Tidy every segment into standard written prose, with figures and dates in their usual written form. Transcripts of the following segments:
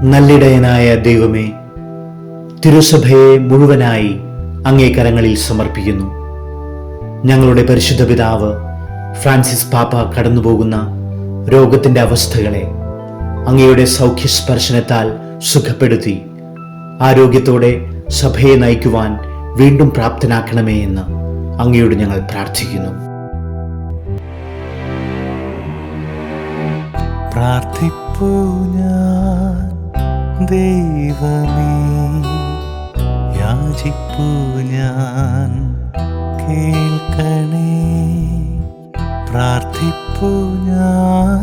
നല്ലിടയനായ ദൈവമേ, തിരുസഭയെ മുഴുവനായി അങ്ങേ കരങ്ങളിൽ സമർപ്പിക്കുന്നു. ഞങ്ങളുടെ പരിശുദ്ധ പിതാവ് ഫ്രാൻസിസ് പാപ്പ കടന്നുപോകുന്ന രോഗത്തിൻ്റെ അവസ്ഥകളെ അങ്ങയുടെ സൗഖ്യസ്പർശനത്താൽ സുഖപ്പെടുത്തി ആരോഗ്യത്തോടെ സഭയെ നയിക്കുവാൻ വീണ്ടും പ്രാപ്തനാക്കണമേ എന്ന് അങ്ങയോട് ഞങ്ങൾ പ്രാർത്ഥിക്കുന്നു. പ്രാർത്ഥിപ്പൂ ഞാൻ ദൈവമേ, യാചിപ്പൂ ഞാൻ കേൾക്കണേ. പ്രാർത്ഥിപ്പൂ ഞാൻ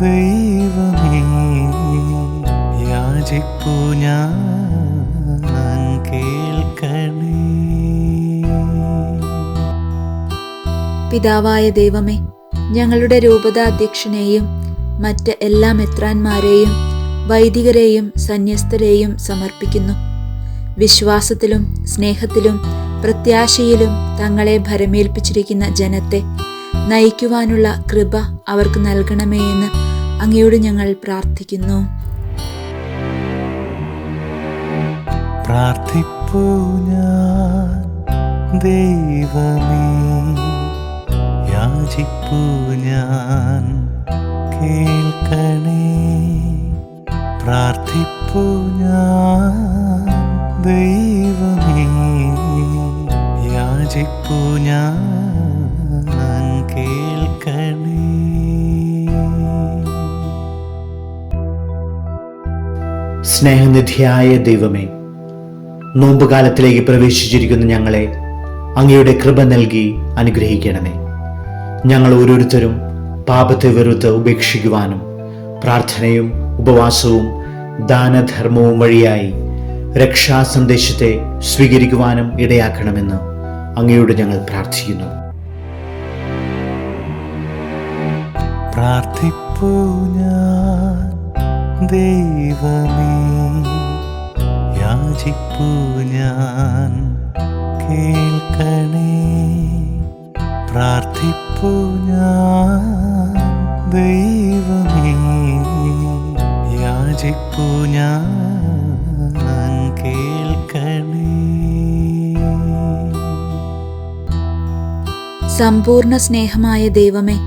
ദൈവമേ, യാചിപ്പൂ ഞാൻ കേൾക്കണേ. പിതാവായ ദൈവമേ, ഞങ്ങളുടെ രൂപതാധ്യക്ഷനെയും മറ്റ് എല്ലാ മെത്രാന്മാരെയും വൈദികരെയും സന്യസ്തരെയും സമർപ്പിക്കുന്നു. വിശ്വാസത്തിലും സ്നേഹത്തിലും പ്രത്യാശയിലും തങ്ങളെ ഭരമേൽപ്പിച്ചിരിക്കുന്ന ജനത്തെ നയിക്കുവാനുള്ള കൃപ അവർക്ക് നൽകണമേ എന്ന് അങ്ങയോട് ഞങ്ങൾ പ്രാർത്ഥിക്കുന്നു. പ്രാർത്ഥിപ്പൂ ഞാൻ ദൈവമേ, യാചിപ്പൂ ഞാൻ കേൾക്കണേ. പ്രാർത്ഥിപ്പൂ ഞാൻ ദൈവമേ, യാചിപ്പൂ ഞാൻ കേൾക്കണേ. സ്നേഹനിധിയായ ദൈവമേ, നോമ്പുകാലത്തിലേക്ക് പ്രവേശിച്ചിരിക്കുന്ന ഞങ്ങളെ അങ്ങയുടെ കൃപ നൽകി അനുഗ്രഹിക്കണമേ. ഞങ്ങൾ ഓരോരുത്തരും പാപത്തെ വെറുത്ത് ഉപേക്ഷിക്കുവാനും പ്രാർത്ഥനയും ഉപവാസവും ദാനധർമ്മവും വഴിയായി രക്ഷാസന്ദേശത്തെ സ്വീകരിക്കുവാനും ഇടയാക്കണമെന്ന് അങ്ങയോട് ഞങ്ങൾ പ്രാർത്ഥിക്കുന്നു. പ്രാർത്ഥിപ്പൂ ഞാൻ ദൈവമേ, യാചിപ്പൂ ഞാൻ കേൾക്കണേ. പ്രാർത്ഥിപ്പൂ ഞാൻ ദൈവമേ, യാചിപ്പൂ ഞാൻ കേൾക്കണേ. സമ്പൂർണ്ണ സ്നേഹമായ ദൈവമേ,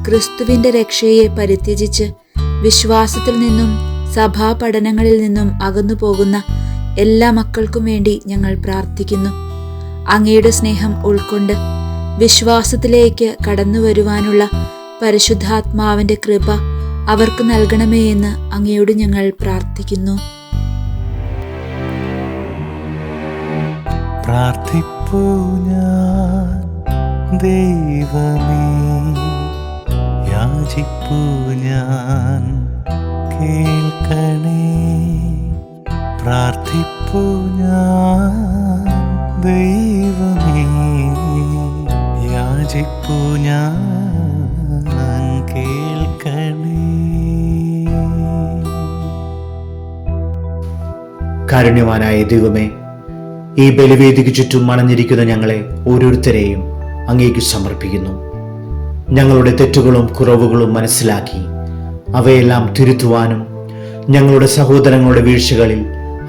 ക്രിസ്തുവിന്റെ രക്ഷയെ പരിത്യജിച്ച് വിശ്വാസത്തിൽ നിന്നും സഭാ പഠനങ്ങളിൽ നിന്നും അകന്നു പോകുന്ന എല്ലാ മക്കൾക്കും വേണ്ടി ഞങ്ങൾ പ്രാർത്ഥിക്കുന്നു. അങ്ങയുടെ സ്നേഹം ഉൾക്കൊണ്ട് വിശ്വാസത്തിലേക്ക് കടന്നു വരുവാനുള്ള പരിശുദ്ധാത്മാവിന്റെ കൃപ അവർക്ക് നൽകണമേ എന്ന് അങ്ങയോട് ഞങ്ങൾ പ്രാർത്ഥിക്കുന്നു. പ്രാർത്ഥിപ്പൂ ഞാൻ ദൈവമേ, യാചിപ്പൂ ഞാൻ കേൾക്കണേ. പ്രാർത്ഥിപ്പൂ ഞാൻ ദൈവമേ, യാചിപ്പൂ ഞാൻ കേൾക്കണേ. കാരുണ്യവാനായ ദൈവമേ, ഈ ബലിവേദിക്ക് ചുറ്റും മണഞ്ഞിരിക്കുന്ന ഞങ്ങളെ ഓരോരുത്തരെയും അങ്ങേക്ക് സമർപ്പിക്കുന്നു. ഞങ്ങളുടെ തെറ്റുകളും കുറവുകളും മനസ്സിലാക്കി അവയെല്ലാം തിരുത്തുവാനും ഞങ്ങളുടെ സഹോദരങ്ങളുടെ വീഴ്ചകളിൽ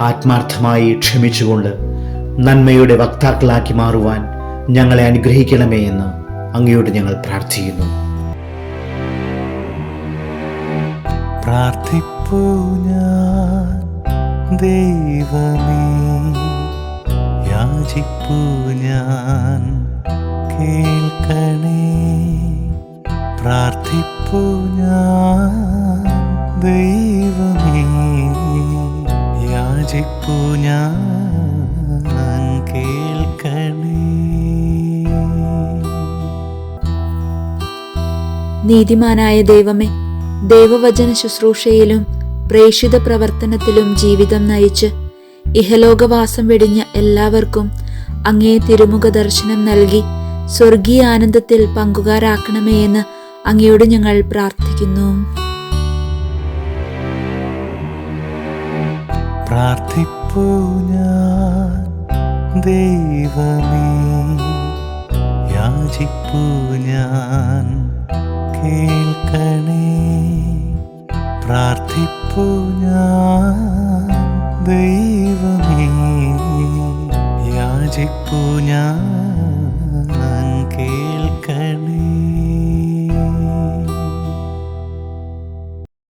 ആത്മാർത്ഥമായി ക്ഷമിച്ചുകൊണ്ട് നന്മയുടെ വക്താക്കളാക്കി മാറുവാൻ ഞങ്ങളെ അനുഗ്രഹിക്കണമേ എന്ന് അങ്ങയോട് ഞങ്ങൾ പ്രാർത്ഥിക്കുന്നു. പ്രാർത്ഥിപ്പൂ ഞാൻ ദൈവമേ, യാചിപ്പൂ ഞാൻ കേൾക്കണേ. പ്രാർത്ഥിപ്പൂ ഞാൻ ദൈവമേ, യാചിപ്പൂ ഞാൻ കേൾക്കണേ. നീതിമാനായ ദൈവമേ, ദൈവവചന ശുശ്രൂഷയിലും പ്രേക്ഷിത പ്രവർത്തനത്തിലും ജീവിതം നയിച്ച് ഇഹലോകവാസം വെടിഞ്ഞ എല്ലാവർക്കും അങ്ങേ തിരുമുഖ ദർശനം നൽകി സ്വർഗീയ ആനന്ദത്തിൽ പങ്കുകാരാക്കണമേ എന്ന് അങ്ങയോട് ഞങ്ങൾ പ്രാർത്ഥിക്കുന്നു. പ്രാർത്ഥിപ്പൂ ഞാൻ ദൈവമേ, യാചിപ്പൂ ഞാൻ കേൾക്കണേ. പ്രാർത്ഥി പ്രാർത്ഥിപ്പൂ ഞാൻ ദൈവമേ, യാചിപ്പൂ ഞാൻ കേൾക്കണേ.